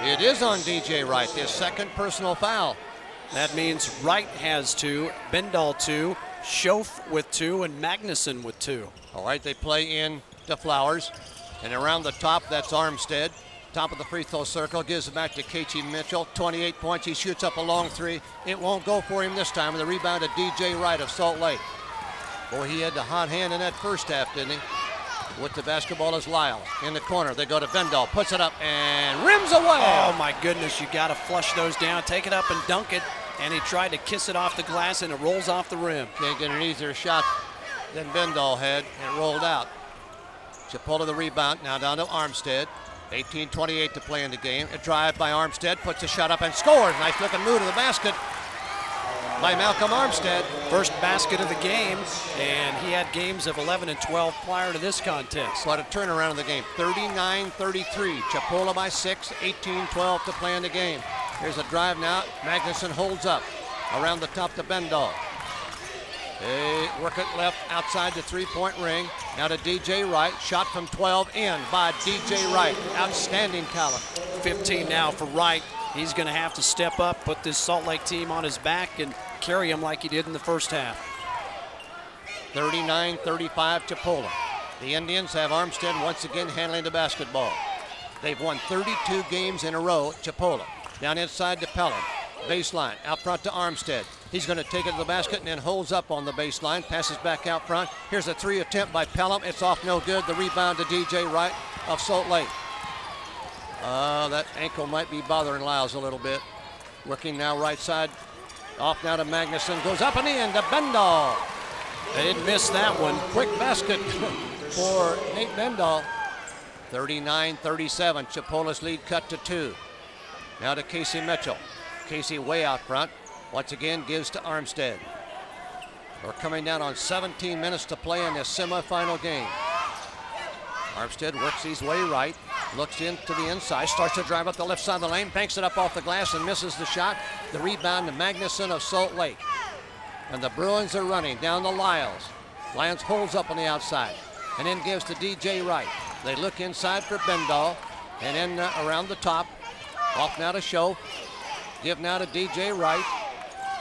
It is on DJ Wright, his second personal foul. That means Wright has 2, Bendall 2, Schoaf with 2, and Magnuson with 2. All right, they play in to Flowers, and around the top, that's Armstead. Top of the free throw circle, gives it back to Casey Mitchell. 28 points, he shoots up a long 3. It won't go for him this time, and the rebound to DJ Wright of Salt Lake. Boy, he had the hot hand in that first half, didn't he? With the basketball is Lyle in the corner. They go to Bendall, puts it up, and rims away. Oh, my goodness, you got to flush those down, take it up and dunk it, and he tried to kiss it off the glass, and it rolls off the rim. Can't get an easier shot than Bendall had, and it rolled out. Chipola the rebound, now down to Armstead. 18:28 to play in the game. A drive by Armstead, puts a shot up and scores. Nice looking move to the basket by Malcolm Armstead. First basket of the game, and he had games of 11 and 12 prior to this contest. What a turnaround in the game. 39-33. Chipola by 6, 18-12 to play in the game. Here's a drive now. Magnuson holds up around the top to Bendall. They work it left outside the 3-point ring. Now to DJ Wright. Shot from 12 in by DJ Wright. Outstanding talent. 15 now for Wright. He's going to have to step up, put this Salt Lake team on his back, and carry him like he did in the first half. 39-35 Chipola. The Indians have Armstead once again handling the basketball. They've won 32 games in a row at Chipola. Down inside to Pelham. Baseline, out front to Armstead. He's going to take it to the basket and then holds up on the baseline. Passes back out front. Here's a 3 attempt by Pelham. It's off, no good. The rebound to DJ Wright of Salt Lake. That ankle might be bothering Lyles a little bit. Working now right side. Off now to Magnuson. Goes up and in to Bendall. They didn't miss that one. Quick basket for Nate Bendall. 39-37. Chipola's lead cut to 2. Now to Casey Mitchell. Casey way out front. Once again gives to Armstead. We're coming down on 17 minutes to play in this semifinal game. Armstead works his way right, looks into the inside, starts to drive up the left side of the lane, banks it up off the glass and misses the shot. The rebound to Magnuson of Salt Lake. And the Bruins are running down to Lyles. Lyles holds up on the outside and then gives to DJ Wright. They look inside for Bendall and then around the top. Off now to Show. Give now to DJ Wright.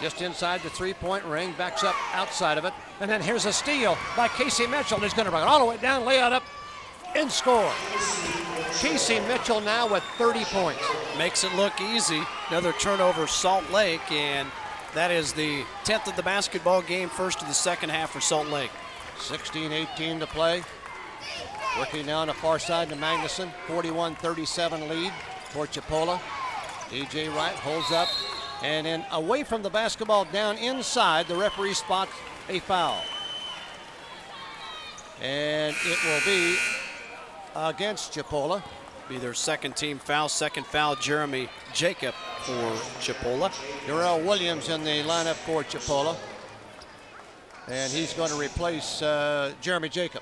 Just inside the three-point ring, backs up outside of it. And then here's a steal by Casey Mitchell. He's going to bring it all the way down, lay it up, and score. Casey Mitchell now with 30 points. Makes it look easy. Another turnover, Salt Lake, and that is the 10th of the basketball game, first of the second half for Salt Lake. 16-18 to play. Working now on the far side to Magnuson. 41-37 lead for Chipola. DJ Wright holds up. And then away from the basketball down inside, the referee spots a foul. And it will be against Chipola. Be their second team foul. Second foul, Jeremy Jacob for Chipola. Darrell Williams in the lineup for Chipola. And he's going to replace Jeremy Jacob.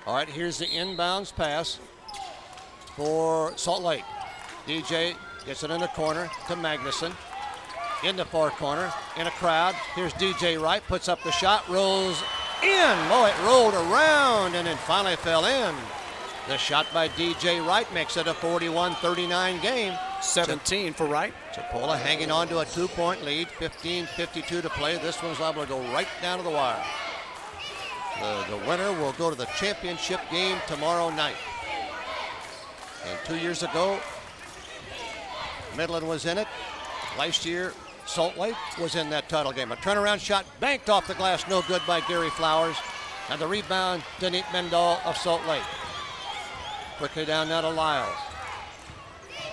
All right, here's the inbounds pass for Salt Lake. DJ gets it in the corner to Magnuson. In the far corner, in a crowd. Here's DJ Wright, puts up the shot, rolls in. Oh, it rolled around and then finally fell in. The shot by DJ Wright makes it a 41-39 game. 17 for Wright. Chipola hanging on to a 2-point lead, 15:52 to play. This one's liable to go right down to the wire. The winner will go to the championship game tomorrow night. And 2 years ago, Midland was in it. Last year, Salt Lake was in that title game. A turnaround shot banked off the glass, no good by Gary Flowers. And the rebound to Nate Mendall of Salt Lake. Quickly down now to Lyles.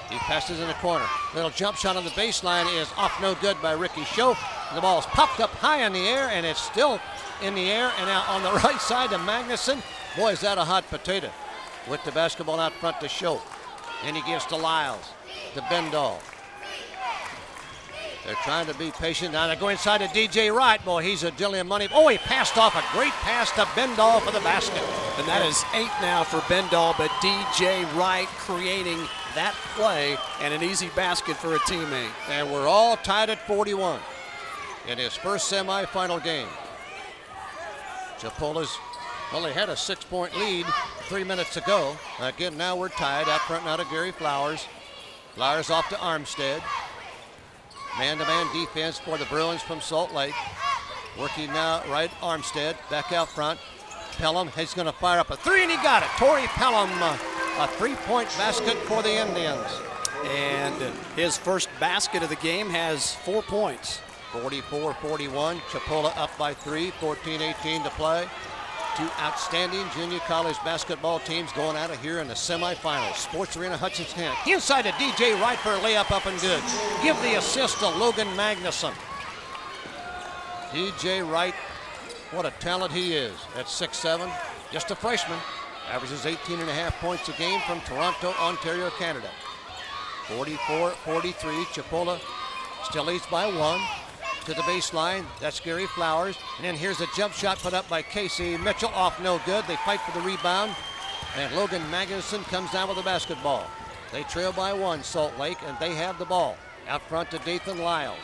He passes in the corner. Little jump shot on the baseline is off no good by Ricky Show. The ball's popped up high in the air and it's still in the air and out on the right side to Magnuson. Boy, is that a hot potato. With the basketball out front to Show. And he gives to Lyles, to Bendall. They're trying to be patient. Now they go inside to DJ Wright. Boy, he's a dilly of money. Oh, he passed off a great pass to Bendall for the basket. And that is 8 now for Bendall, but DJ Wright creating that play and an easy basket for a teammate. And we're all tied at 41 in his first semifinal game. Chipola's only had a 6-point lead 3 minutes ago. Again, now we're tied. Out front now to Gary Flowers. Flowers off to Armstead. Man-to-man defense for the Bruins from Salt Lake. Working now right, Armstead back out front. Pelham, he's going to fire up a three, and he got it. Torrey Pelham, a three-point basket for the Indians. And his first basket of the game has 4 points. 44-41, Chipola up by 3, 14-18 to play. Two outstanding junior college basketball teams going out of here in the semifinals. Sports Arena Hutchins Camp. Inside to DJ Wright for a layup up and good. Give the assist to Logan Magnuson. DJ Wright, what a talent he is at 6'7", just a freshman. Averages 18.5 points a game from Toronto, Ontario, Canada. 44-43, Chipola still leads by 1. To the baseline, that's Gary Flowers. And then here's a jump shot put up by Casey Mitchell, off no good. They fight for the rebound, and Logan Magnuson comes down with the basketball. They trail by 1, Salt Lake, and they have the ball. Out front to Dathan Lyles.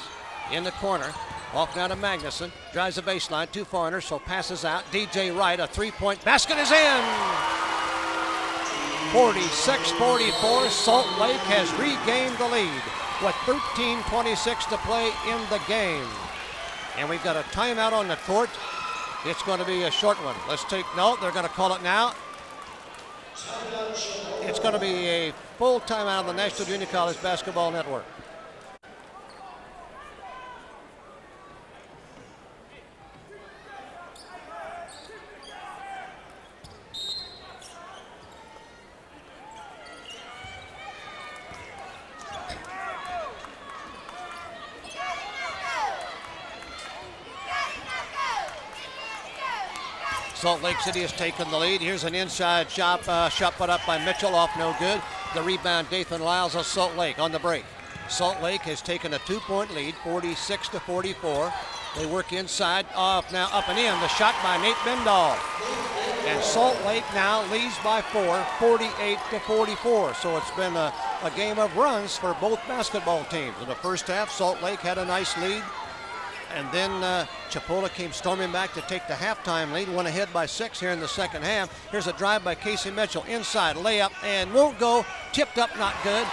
In the corner, off now to Magnuson. Drives the baseline, 2 foreigners, so passes out. DJ Wright, a 3-point basket is in. 46-44, Salt Lake has regained the lead with 13:26 to play in the game. And we've got a timeout on the court. It's going to be a short one. They're going to call it now. It's going to be a full timeout on the National Junior College Basketball Network. Salt Lake City has taken the lead. Here's an inside shot put up by Mitchell, off no good. The rebound, Dathan Lyles of Salt Lake on the break. Salt Lake has taken a 2-point lead, 46-44. They work inside, off now, up and in. The shot by Nate Bendall. And Salt Lake now leads by 4, 48-44. So it's been a game of runs for both basketball teams. In the first half, Salt Lake had a nice lead. And then Chipola came storming back to take the halftime lead, went ahead by 6 here in the second half. Here's a drive by Casey Mitchell, inside, layup, and won't go. Tipped up, not good.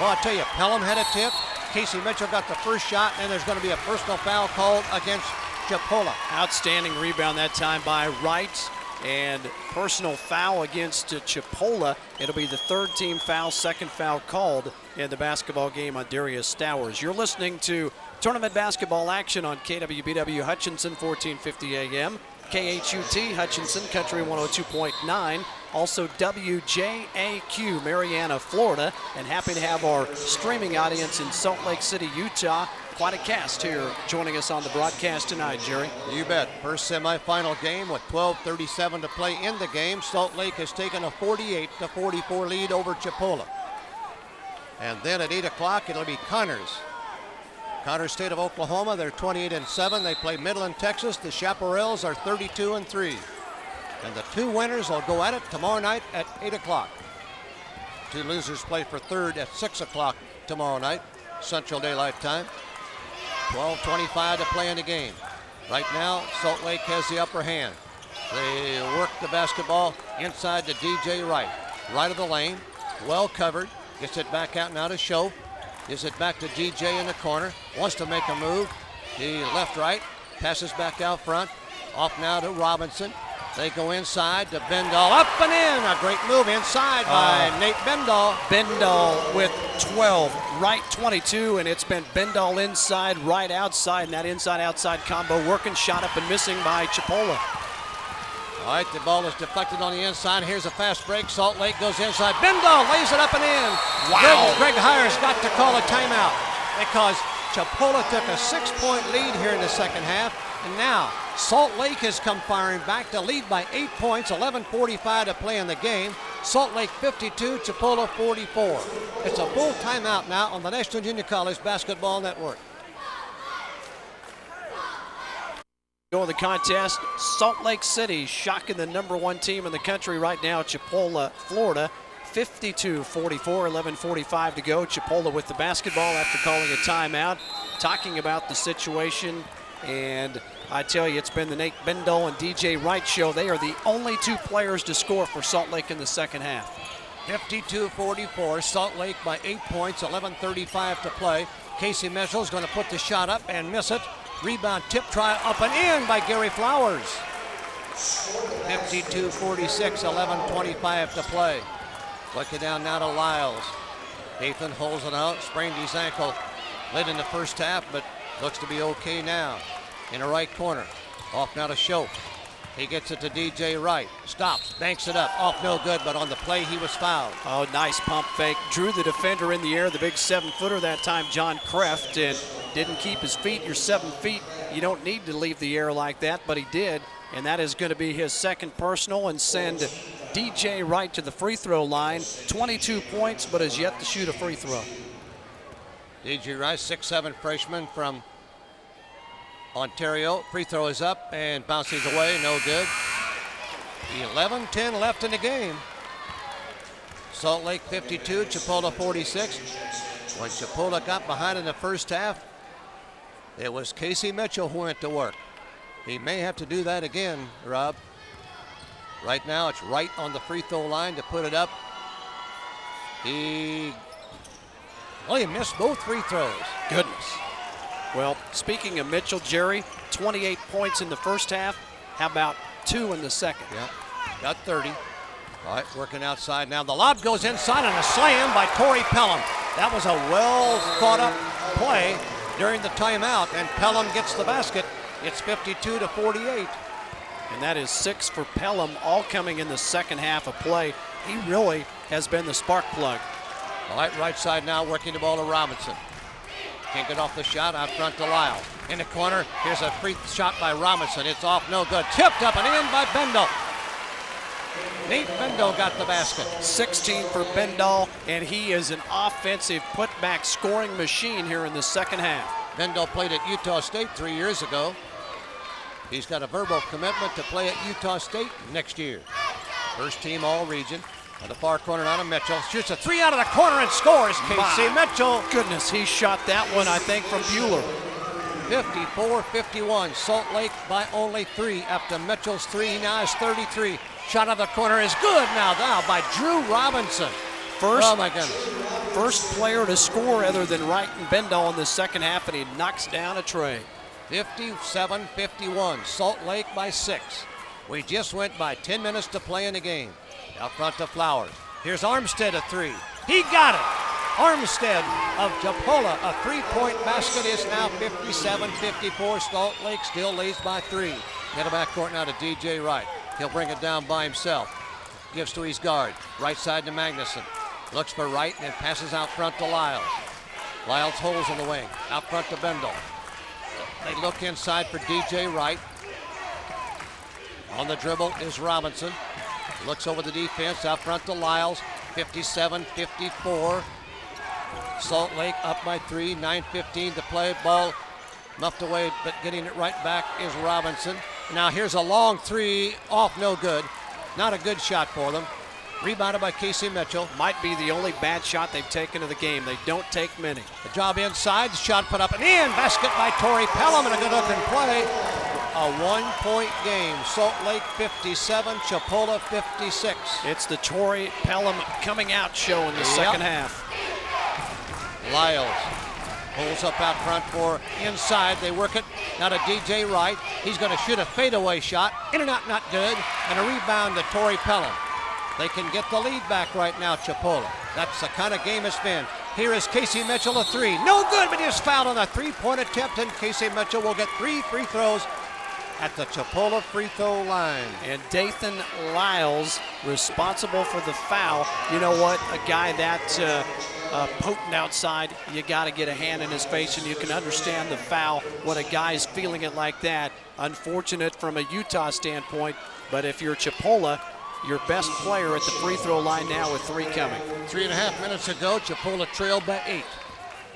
Well, I tell you, Pelham had a tip. Casey Mitchell got the first shot, and there's going to be a personal foul called against Chipola. Outstanding rebound that time by Wright, and personal foul against Chipola. It'll be the third team foul, second foul called in the basketball game on Darius Stowers. You're listening to tournament basketball action on KWBW Hutchinson, 1450 AM. KHUT Hutchinson, Country 102.9. Also WJAQ, Marianna, Florida. And happy to have our streaming audience in Salt Lake City, Utah. Quite a cast here joining us on the broadcast tonight, Jerry. You bet. First semifinal game with 12:37 to play in the game. Salt Lake has taken a 48-44 lead over Chipola. And then at 8 o'clock, it'll be Connors. Connors State of Oklahoma, they're 28-7. They play Midland, Texas. The Chaparrals are 32-3. And the two winners will go at it tomorrow night at 8 o'clock. Two losers play for third at 6 o'clock tomorrow night, Central Daylight Time. 12:25 to play in the game. Right now, Salt Lake has the upper hand. They work the basketball inside to DJ Wright. Right of the lane, well covered. Gets it back out now to Show. Gives it back to DJ in the corner. Wants to make a move. He left-right. Passes back out front. Off now to Robinson. They go inside to Bendall. Up and in. A great move inside by Nate Bendall. Bendall with 12. Wright 22, and it's been Bendall inside, Wright outside, and that inside-outside combo working. Shot up and missing by Chipola. All right, the ball is deflected on the inside. Here's a fast break. Salt Lake goes inside. Bendall lays it up and in. Wow. Greg Hires got to call a timeout because Chipola took a 6-point lead here in the second half. And now Salt Lake has come firing back to lead by 8 points, 11:45 to play in the game. Salt Lake 52, Chipola 44. It's a full timeout now on the National Junior College Basketball Network. Go in the contest, Salt Lake City shocking the #1 team in the country right now, Chipola, Florida. 52-44, 11:45 to go. Chipola with the basketball after calling a timeout, talking about the situation. And I tell you, it's been the Nate Bendall and DJ Wright show. They are the only two players to score for Salt Lake in the second half. 52-44, Salt Lake by 8 points, 11:35 to play. Casey Mitchell is going to put the shot up and miss it. Rebound tip try up and in by Gary Flowers. 52-46, 11:25 to play. Looking down now to Lyles. Dathan holds it out, sprained his ankle late in the first half, but looks to be okay now. In the right corner, off now to Show. He gets it to DJ Wright, stops, banks it up, off no good, but on the play he was fouled. Oh, nice pump fake. Drew the defender in the air, the big 7-footer that time, John Kreft, and didn't keep his feet. You're 7 feet, you don't need to leave the air like that, but he did, and that is going to be his second personal and send DJ Wright to the free throw line. 22 points, but has yet to shoot a free throw. DJ Wright, 6'7" freshman from Ontario. Free throw is up and bounces away, no good. 11:10 left in the game. Salt Lake 52, Chipola 46. When Chipola got behind in the first half, it was Casey Mitchell who went to work. He may have to do that again, Rob. Right now it's Wright on the free throw line to put it up. He missed both free throws. Goodness. Well, speaking of Mitchell, Jerry, 28 points in the first half. How about 2 in the second? Yeah, got 30. All right, working outside now. The lob goes inside and a slam by Torrey Pelham. That was a well thought up play during the timeout, and Pelham gets the basket. It's 52-48. And that is 6 for Pelham, all coming in the second half of play. He really has been the spark plug. All right side now, working the ball to Robinson. Can't get off the shot, out front to Lyle. In the corner, here's a free shot by Robinson. It's off, no good. Tipped up and in by Bendall. Nate Bendall got the basket. 16 for Bendall, and he is an offensive putback scoring machine here in the second half. Bendel played at Utah State 3 years ago. He's got a verbal commitment to play at Utah State next year. First team all-region. On the far corner, now to Mitchell. Shoots a 3 out of the corner and scores. Casey Mitchell. Goodness, he shot that one, I think, from Bueller. 54-51. Salt Lake by only 3 after Mitchell's 3. He now has 33. Shot out of the corner is good now by Drew Robinson. Oh my goodness. First player to score other than Wright and Bendel in the second half, and he knocks down a tray. 57-51. Salt Lake by 6. We just went by 10 minutes to play in the game. Out front to Flowers. Here's Armstead a 3. He got it. Armstead of Chipola, a 3-point basket is now 57-54. Salt Lake still leads by 3. Get a backcourt now to DJ Wright. He'll bring it down by himself. Gives to his guard. Right side to Magnuson. Looks for Wright and passes out front to Lyles. Lyles holds in the wing. Out front to Bendel. They look inside for DJ Wright. On the dribble is Robinson. Looks over the defense. Out front to Lyles. 57-54. Salt Lake up by 3. 9:15 to play. Ball muffed away, but getting it right back is Robinson. Now here's a long 3 off, no good. Not a good shot for them. Rebounded by Casey Mitchell. Might be the only bad shot they've taken of the game. They don't take many. The job inside, the shot put up and in. Basket by Torrey Pelham and a good looking play. A 1-point game. Salt Lake 57, Chipola 56. It's the Torrey Pelham coming out show in the second half. Lyles pulls up out front for inside. They work it now to DJ Wright. He's going to shoot a fadeaway shot. In and out, not good. And a rebound to Torrey Pelham. They can get the lead back right now, Chipola. That's the kind of game it's been. Here is Casey Mitchell, a 3. No good, but he's fouled on a 3-point attempt, and Casey Mitchell will get 3 free throws at the Chipola free throw line. And Dathan Lyles responsible for the foul. You know what? A guy that potent outside, you got to get a hand in his face, and you can understand the foul when a guy's feeling it like that. Unfortunate from a Utah standpoint, but if you're Chipola, your best player at the free throw line now with 3 coming. 3.5 minutes ago, Chipola trailed by 8.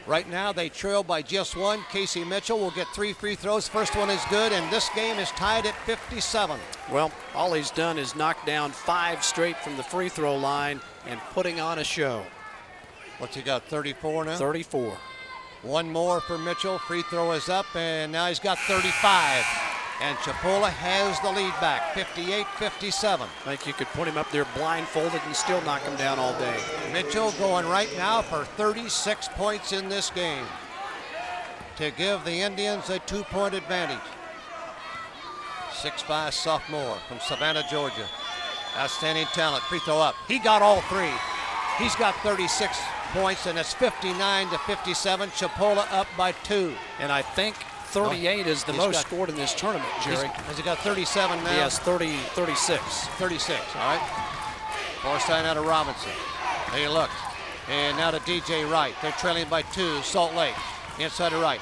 Right now, they trail by just 1. Casey Mitchell will get 3 free throws. First one is good, and this game is tied at 57. Well, all he's done is knock down 5 straight from the free throw line and putting on a show. What's he got, 34 now? 34. One more for Mitchell. Free throw is up, and now he's got 35. And Chipola has the lead back, 58-57. I think you could put him up there blindfolded and still knock him down all day. Mitchell going right now for 36 points in this game to give the Indians a 2-point advantage. 6'5" sophomore from Savannah, Georgia. Outstanding talent. Free throw up. He got all 3. He's got 36 points, and it's 59-57. Chipola up by 2. And I think 38 is the most scored in this tournament, Jerry. Has he got 37 now? He has 36. 36, all right. Far side out of Robinson. They look. And now to DJ Wright. They're trailing by 2, Salt Lake. Inside to Wright.